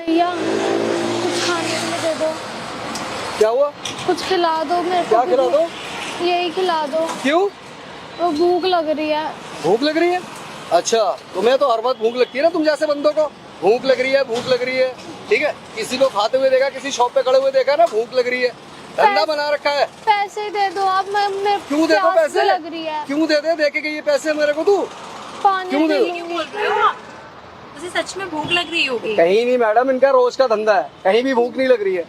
भैया कुछ खाने में दे दो। क्या हुआ? कुछ खिला दो मेरे को। क्या खिला दो? यही खिला दो। क्यों? वो भूख लग रही है। भूख लग रही है? अच्छा, तुम्हें तो हर वक्त भूख लगती है ना, तुम जैसे बंदों को। भूख लग रही है, भूख लग रही है, ठीक है। किसी को खाते हुए देखा, किसी शॉप पे खड़े हुए देखा ना, भूख लग रही है, धंधा बना रखा है। पैसे दे दो आप। मैं क्यों दे दो पैसे? लग रही है। क्यों दे के ये पैसे मेरे को तू? पानी क्यों दे दो? पी लूंगी। बोल रहे हो आप? मुझे सच में भूख लग रही होगी। कहीं नहीं मैडम, इनका रोज का धंधा है, कहीं भी भूख नहीं लग रही है,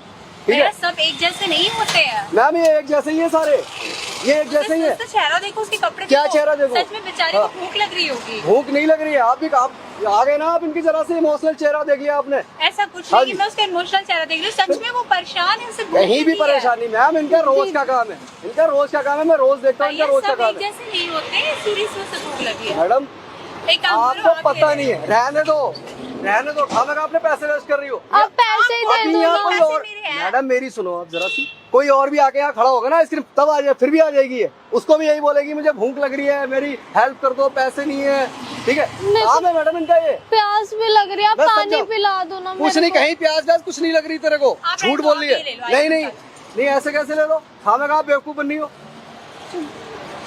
ठीक है। सब एक जैसे नहीं होते हैं मैम ये एक जैसे ही है सारे, ये एक जैसे ही है। उसका चेहरा देखो, उसके कपड़े क्या देखो। चेहरा देखो? सच में बेचारे को भूख लग रही होगी। भूख नहीं लग रही है। आप भी आप आ गए ना, आप इनकी जरा से इमोशनल चेहरा देख लिया आपने। ऐसा कुछ हाँ नहीं कि जी। मैं उसका इमोशनल चेहरा देख रही हूँ, सच में वो परेशान है, उसे भूख कहीं भी लगी है। परेशानी मैम, इनका रोज का काम है, इनका रोज का काम है। मैं रोज देखता हूँ, इनका भैया, रोज का सब काम एक है। जैसे नहीं होते, सीरियसली उसे भूख लगी है। मैडम एक काम करो, आपको आप पता ये नहीं है, रहने दो, रहने दो। खाना का आपने पैसे वेस्ट कर रही हो। आप पैसे ही दे अभी दो यहाँ ना। कोई पैसे और, मेरे हैं। मैडम मेरी सुनो आप जरा सी, कोई और भी आके यहाँ खड़ा होगा ना आइसक्रीम, तब आ जाए, फिर भी आ जाएगी ये, उसको भी यही बोलेगी मुझे भूख लग रही है, मेरी हेल्प कर दो, पैसे नहीं है, ठीक है। काम है मैडम इनका ये। प्यास भी लग रही है, आप मैं पानी समझा। पिला दो ना। कुछ नहीं, कहीं प्याज व्याज कुछ नहीं लग रही तेरे को, आप झूठ ऐसे बोल रही आप ये ले लो, है। नहीं नहीं आइसक्रीम नहीं, ऐसे कैसे ले लो? खाना का आप बेवकूफ बन रही हो,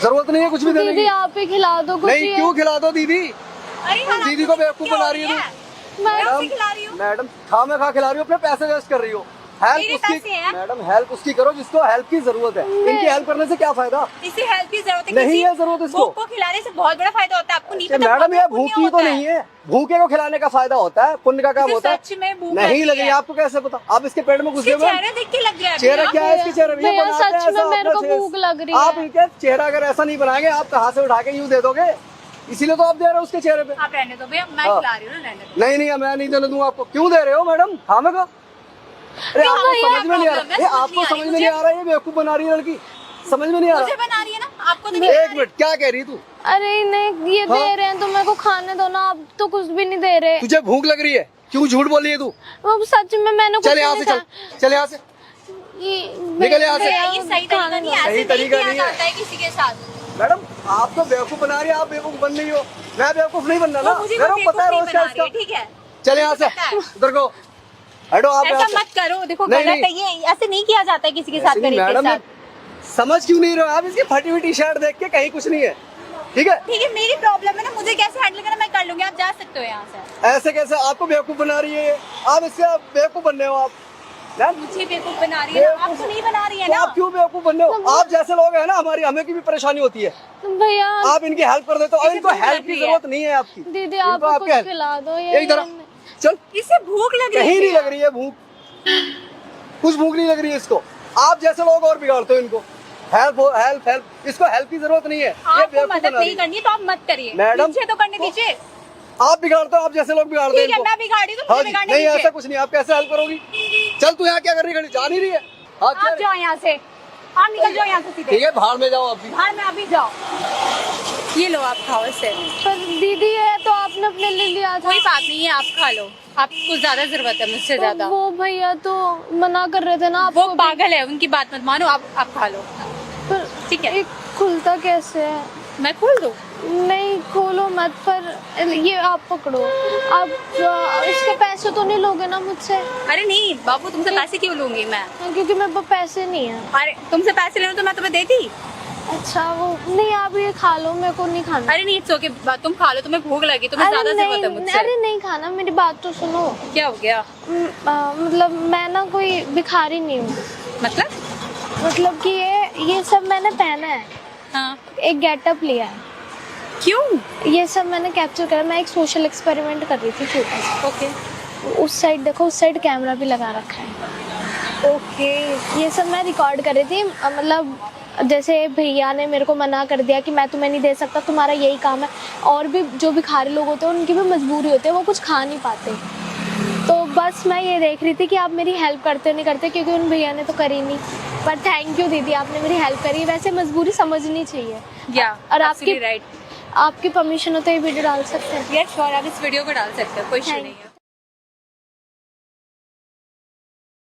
जरूरत नहीं है कुछ भी देने दीदी की। आप ही खिला दो कुछ। नहीं, क्यों खिला दो दीदी? अरे हाँ, दीदी को बेवकूफ क्या बना हो रही है गया? तू। मैं उसे खिला रही हूँ। मैडम खाना खा खिला रही हो, अपने पैसे वेस्ट कर रही हो। मेरे हेल्प पैसे उसकी हैं। मैडम, हेल्प उसकी करो जिसको हेल्प की जरूरत है। इनकी हेल्प करने से क्या फायदा? इसे हेल्प की जरूरत है। नहीं किसी है जरूरत इसको। भूख को खिलाने से बहुत बड़ा फायदा होता है, आपको नहीं पता। मैडम ये बहुत पुण्य भूखी तो होता है। नहीं है, भूखे को खिलाने का फायदा होता है, पुण्य का काम इसे होता है। सच में भूख नहीं लग रही है। आपको कैसे पता? आप इसके पेट में घुस इसके गए। चेहरा देख के लग गया है चेहरा भैया। क्या है इसके चेहरे में? ये भैया, बनाते हैं सच में ऐसा मेरे को अपना भूख लग रही आप है। इनके चेहरा अगर ऐसा नहीं बनाएंगे, आप कहाँ से उठा के यूँ दे दोगे? इसीलिए तो आप दे रहे हो उसके चेहरे पे। आप रहने दो भैया, मैं हाँ। खिला रही हूँ ना, रहने दो। नहीं नहीं, मैं नहीं देने दूंगा आपको। क्यों दे रहे हो मैडम खाने को? अरे आपको भैया, समझ में नहीं आ प्रॉब्लम रहा, है, ये समझ आपको नहीं आ समझ रही में मुझे। नहीं आ रहा है, ये बेवकूफ बना रही है लड़की, समझ में नहीं आ मुझे रहा। बना रही है ना, आपको तो एक मिनट, क्या कह रही तू? अरे नहीं, ये हाँ? दे रहे हैं तो मेरे को खाने दो ना। आप तो कुछ भी नहीं दे रहे। तुझे भूख लग रही है, क्यों झूठ बोल रही है तू? अब सच में मैंने कुछ चल यहाँ से, नहीं चल यहाँ से। निकल यहाँ से। भैया, ये सही तरीका नहीं है, सही ऐसे नहीं तरीका किया नहीं है। जाता है किसी के साथ। मैडम आप तो बेवकूफ बना रही है, आप बेवकूफ बन रही हो। मैं बेवकूफ नहीं बनना ना, वो मुझे मेरे को बेवकूफ पता है नहीं रोज का बना रही है, इसका। ठीक है। चले यहाँ से, पता है। उधर को हटो आप ऐसा यहाँ से। मत करो, देखो नहीं, गलत है ये, ऐसे नहीं किया जाता है किसी के साथ, ऐसे नहीं, गरीब के मैडम ये साथ। समझ क्यों नहीं रहे हो आप? इसकी फटी हुई टी शर्ट देख के कहीं कुछ नहीं है, ठीक है। ठीक है, मेरी प्रॉब्लम है ना, मुझे कैसे हैंडल करना मैं कर लूंगी, आप जा सकते हो यहाँ से। ऐसे कैसे? आपको बेवकूफ बना रही है ये, आप इससे बेवकूफ बन रहे हो आप। मैम, मुझे बेवकूफ बना रही है ना, आप तो नहीं बना रही है तो ना। आप क्यों बेवकूफ बन रहे हो? आप जैसे लोग हैं ना, हमें की भी परेशानी होती है। भैया आप इनकी हेल्प कर देते हो, और इनको भूख हेल्प लग की रही है। जरूरत नहीं है आपकी। दीदी इनको आप आपके कुछ help- खिला दो। यही तरह चल, इससे भूख लग रही कहीं है नहीं लग रही है भूख, कुछ भूख नहीं लग रही है इसको। आप जैसे लोग और बिगाड़ते हो इनको। हेल्प हेल्प हेल्प, इसको हेल्प की जरूरत नहीं है, ये आपको बेवकूफ मदद बना रही नहीं है। करनी है तो आप मत करिए, मैडम, मुझे तो करने दीजिए। आप बिगाड़ते हो, आप जैसे लोग बिगाड़ते हैं ठीक है, इनको। मैं बिगाड़ी तो हाँ मुझे जी, बिगाड़ने नहीं दीजिए। ऐसा कुछ नहीं, आप कैसे हेल्प करोगी? चल तू यहाँ क्या कर रही है? जा नहीं रही है? हाँ, आप चल। जाओ यहाँ से, आप निकल जाओ यहाँ से सीधे। ठीक है, बाहर में जाओ आप भी। बाहर में अभी जाओ, ये लो आप खाओ इससे। पर दीदी है तो आपने अपने लिए लिया था। कोई बात नहीं है, आप खा लो, आपको ज्यादा जरूरत है मुझसे ज्यादा। वो भैया तो मना कर रहे थे ना वो आपको भी। पागल है, उनकी बात मत मानो, आप खा लो। पर ठीक है। ये खुलता कैसे है? मैं खोल दूँ? नहीं खोलो मत, पर ये आप पकड़ो। आप इसके पैसे तो नहीं लोगे ना मुझसे? अरे नहीं बाबू, तुमसे पैसे क्यों लूंगी मैं? क्योंकि मेरे पास पैसे नहीं है। अरे तुमसे पैसे लेने तो मैं तुम्हें देती। अच्छा वो नहीं, आप ये खा लो, मेरे को नहीं खाना। अरे नहीं, इट्स ओके, तुम खा लो, तुम्हें भूख लगी, तुम्हें ज्यादा जरूरत है मुझसे। अरे नहीं खाना, मेरी बात तो सुनो। क्या हो गया? मतलब मैं ना कोई भिखारी नहीं हूँ। मतलब कि ये सब मैंने पहना है। हाँ। एक गेटअप लिया है। क्यों? ये सब मैंने कैप्चर करा। मैं एक सोशल एक्सपेरिमेंट कर रही थी छोटा सा। ओके उस साइड देखो, उस साइड कैमरा भी लगा रखा है। ओके। ये सब मैं रिकॉर्ड कर रही थी। मतलब जैसे भैया ने मेरे को मना कर दिया कि मैं तुम्हें नहीं दे सकता, तुम्हारा यही काम है। और भी जो भिखारी लोग होते हैं उनकी भी मजबूरी होती है, वो कुछ खा नहीं पाते। तो बस मैं ये देख रही थी कि आप मेरी हेल्प करते नहीं करते, क्योंकि उन भैया ने तो करी नहीं। पर थैंक यू दीदी, आपने मेरी हेल्प करी। वैसे मजबूरी समझनी चाहिए। और आपकी राइट, आपकी परमिशन हो तो ये वीडियो डाल सकते हैं? यस श्योर, आप इस वीडियो को डाल सकते हो, कोई इशू नहीं है।